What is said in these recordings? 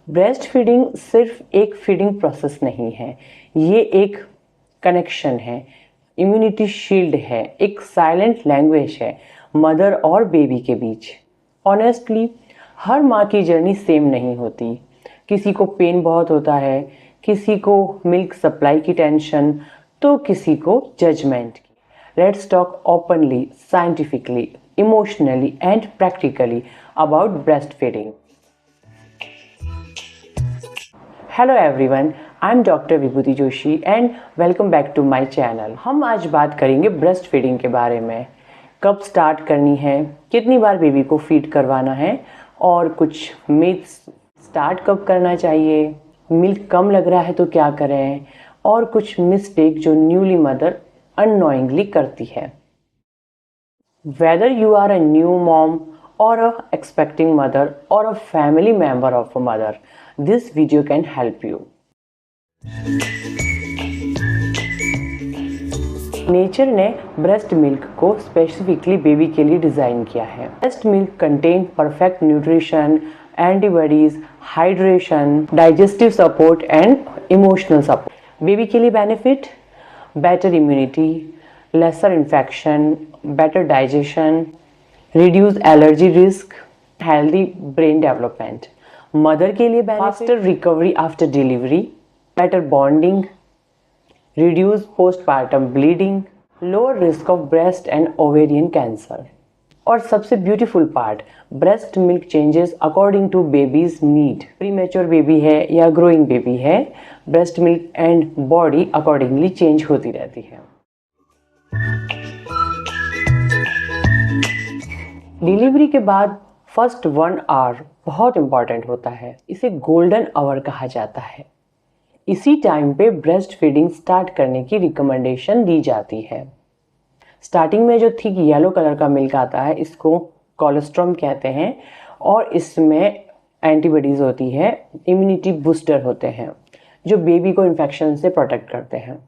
Breast feeding सिर्फ एक feeding process नहीं है, ये एक कनेक्शन है, इम्यूनिटी शील्ड है, एक साइलेंट लैंग्वेज है मदर और बेबी के बीच। ऑनेस्टली हर माँ की जर्नी सेम नहीं होती। किसी को पेन बहुत होता है, किसी को मिल्क सप्लाई की टेंशन, तो किसी को जजमेंट की। Let's talk openly, scientifically, emotionally and practically about breast feeding. Hello everyone, I am doctor Vibhuti Joshi and welcome back to my channel. हम आज बात करेंगे ब्रेस्ट फीडिंग के बारे में। कब स्टार्ट करनी है, कितनी बार बेबी को फीड करवाना है और कुछ मिथ्स, स्टार्ट कब करना चाहिए, मिल्क कम लग रहा है तो क्या करें, और कुछ मिस्टेक जो न्यूली मदर अननोइंगली करती है। Whether you are a new mom or a expecting mother or a family member of a mother, this video can help you. Nature ने ब्रेस्ट मिल्क को स्पेसिफिकली बेबी के लिए design किया है। Breast milk contain perfect nutrition, antibodies, hydration, digestive support and emotional support. Baby के लिए benefit: better immunity, lesser infection, better digestion, reduce allergy risk, healthy brain development. Mother के लिए faster recovery after delivery, better bonding, reduce postpartum bleeding, lower risk of breast and ovarian cancer. और सबसे beautiful part, breast milk changes according to baby's need. Premature baby है या growing baby है, breast milk and body accordingly change होती रहती है। Delivery के बाद फर्स्ट 1 आवर बहुत इंपॉर्टेंट होता है, इसे गोल्डन आवर कहा जाता है। इसी टाइम पे ब्रेस्ट फीडिंग स्टार्ट करने की रिकमेंडेशन दी जाती है। स्टार्टिंग में जो थिक येलो कलर का मिल्क आता है, इसको कोलेस्ट्रॉम कहते हैं और इसमें एंटीबॉडीज होती है, इम्यूनिटी बूस्टर होते हैं जो बेबी को इन्फेक्शन से प्रोटेक्ट करते हैं।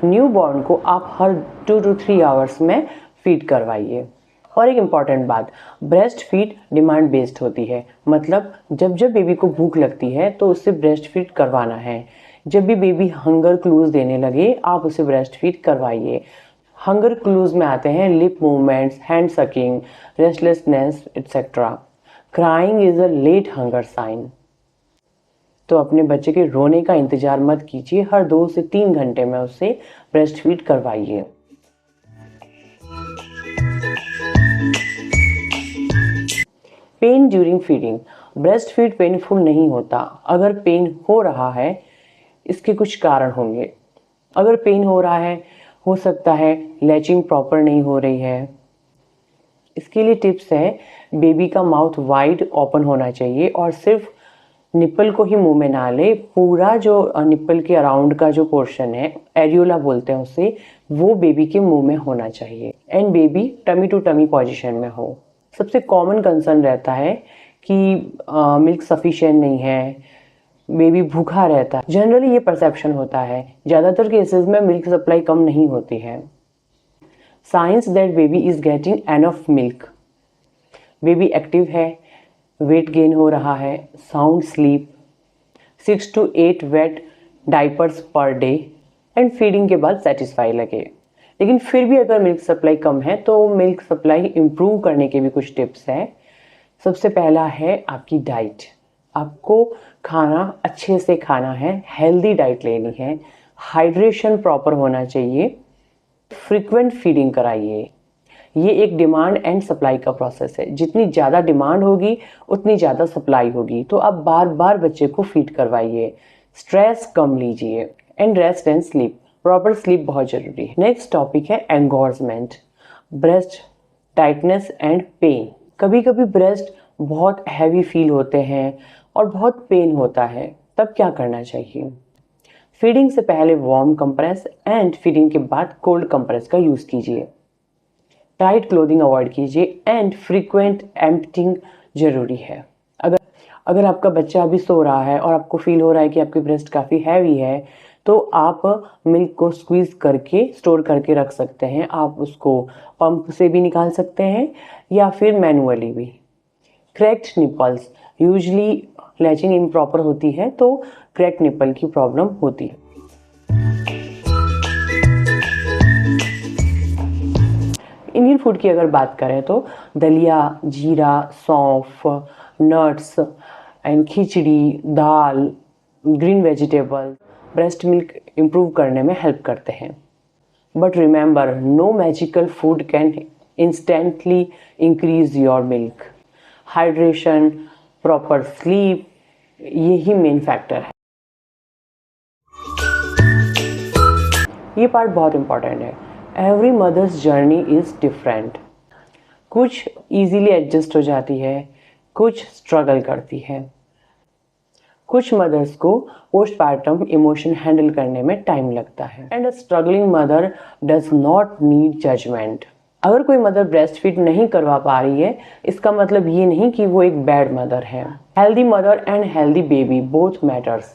न्यूबॉर्न को आप हर 2 to 3 आवर्स में फीड करवाइए। और एक इम्पॉर्टेंट बात, ब्रेस्ट फीड डिमांड बेस्ड होती है, मतलब जब जब बेबी को भूख लगती है तो उससे ब्रेस्ट फीड करवाना है। जब भी बेबी हंगर क्लूज देने लगे आप उसे ब्रेस्ट फीड करवाइए। हंगर क्लूज में आते हैं lip movements, hand sucking, restlessness etcetera. Crying is a late hunger sign. तो अपने बच्चे के रोने का इंतजार मत कीजिए, हर 2 से 3 घंटे में उसे ब्रेस्ट फीड करवाइए। Pen during feeding: breast feed painful नहीं होता। अगर पेन हो रहा है, इसके कुछ कारण होंगे। अगर पेन हो रहा है, हो सकता है लैचिंग प्रॉपर नहीं हो रही है। इसके लिए टिप्स है, बेबी का माउथ वाइड ओपन होना चाहिए और सिर्फ निप्पल को ही मुंह में ना ले, पूरा जो निप्पल के अराउंड का जो पोर्शन है, एरियोला बोलते हैं उसे, वो बेबी के मुंह में होना चाहिए। And baby tummy to tummy position में हो। सबसे कॉमन कंसर्न रहता है कि मिल्क सफिशिएंट नहीं है, बेबी भूखा रहता है। जनरली ये परसेप्शन होता है, ज़्यादातर केसेस में मिल्क सप्लाई कम नहीं होती है। Signs that baby is getting enough milk: baby active है, वेट गेन हो रहा है, sound sleep, 6 to 8 wet diapers per day and feeding के बाद सेटिस्फाई लगे। लेकिन फिर भी अगर मिल्क सप्लाई कम है तो मिल्क सप्लाई इम्प्रूव करने के भी कुछ टिप्स हैं। सबसे पहला है आपकी डाइट। आपको खाना अच्छे से खाना है, हेल्दी डाइट लेनी है, हाइड्रेशन प्रॉपर होना चाहिए, फ्रीक्वेंट फीडिंग कराइए। ये एक डिमांड एंड सप्लाई का प्रोसेस है। जितनी ज़्यादा डिमांड होगी उतनी ज़्यादा सप्लाई होगी, तो आप बार बार बच्चे को फीड करवाइए। स्ट्रेस कम लीजिए and rest and sleep, proper sleep बहुत ज़रूरी है। नेक्स्ट टॉपिक है engorgement, breast tightness and pain. कभी कभी ब्रेस्ट बहुत हैवी फील होते हैं और बहुत पेन होता है, तब क्या करना चाहिए? फीडिंग से पहले वार्म कंप्रेस एंड फीडिंग के बाद कोल्ड कंप्रेस का यूज़ कीजिए। टाइट क्लोथिंग अवॉइड कीजिए एंड फ्रीक्वेंट एम्प्टिंग जरूरी है। अगर आपका बच्चा अभी सो रहा है और आपको फील हो रहा है कि आपकी ब्रेस्ट काफ़ी हैवी है, तो आप मिल्क को स्क्वीज़ करके स्टोर करके रख सकते हैं। आप उसको पंप से भी निकाल सकते हैं या फिर मैनुअली भी। Cracked nipples, usually latching improper होती है तो क्रैक्ड निपल की प्रॉब्लम होती है। इंडियन फूड की अगर बात करें तो दलिया, जीरा, सौंफ, नट्स एंड खिचड़ी, दाल, green vegetable breast milk improve करने में हेल्प करते हैं। But remember, no magical food can instantly increase your milk. Hydration, proper sleep, यही मेन फैक्टर है। ये पार्ट बहुत इंपॉर्टेंट है। Every mothers journey is different. कुछ इजीली एडजस्ट हो जाती है, कुछ स्ट्रगल करती है। कुछ मदर्स को पोस्टपार्टम इमोशन हैंडल करने में टाइम लगता है। And a struggling mother does not need judgement. अगर कोई मदर ब्रेस्ट फीड नहीं करवा पा रही है, इसका मतलब ये नहीं कि वो एक बैड मदर है। Healthy mother and healthy baby both matters.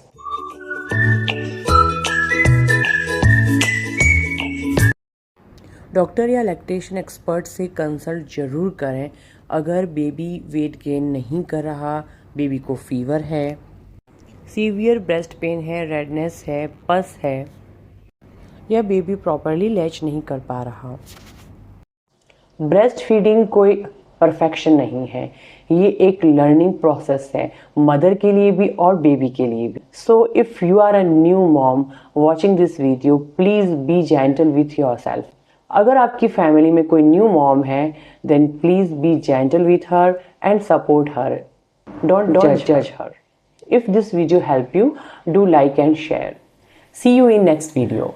Doctor या लैक्टेशन एक्सपर्ट से कंसल्ट जरूर करें अगर बेबी वेट गेन नहीं कर रहा, बेबी को फीवर है, सीवियर ब्रेस्ट पेन है, रेडनेस है, पस है, या बेबी प्रॉपरली लैच नहीं कर पा रहा। ब्रेस्ट फीडिंग कोई परफेक्शन नहीं है, ये एक लर्निंग प्रोसेस है, मदर के लिए भी और बेबी के लिए भी। So if you are a new mom watching this video, please be gentle with yourself. अगर आपकी फैमिली में कोई न्यू मॉम है, then please be gentle with her and support her. Don't judge her. If this video helped you, do like and share. See you in next video.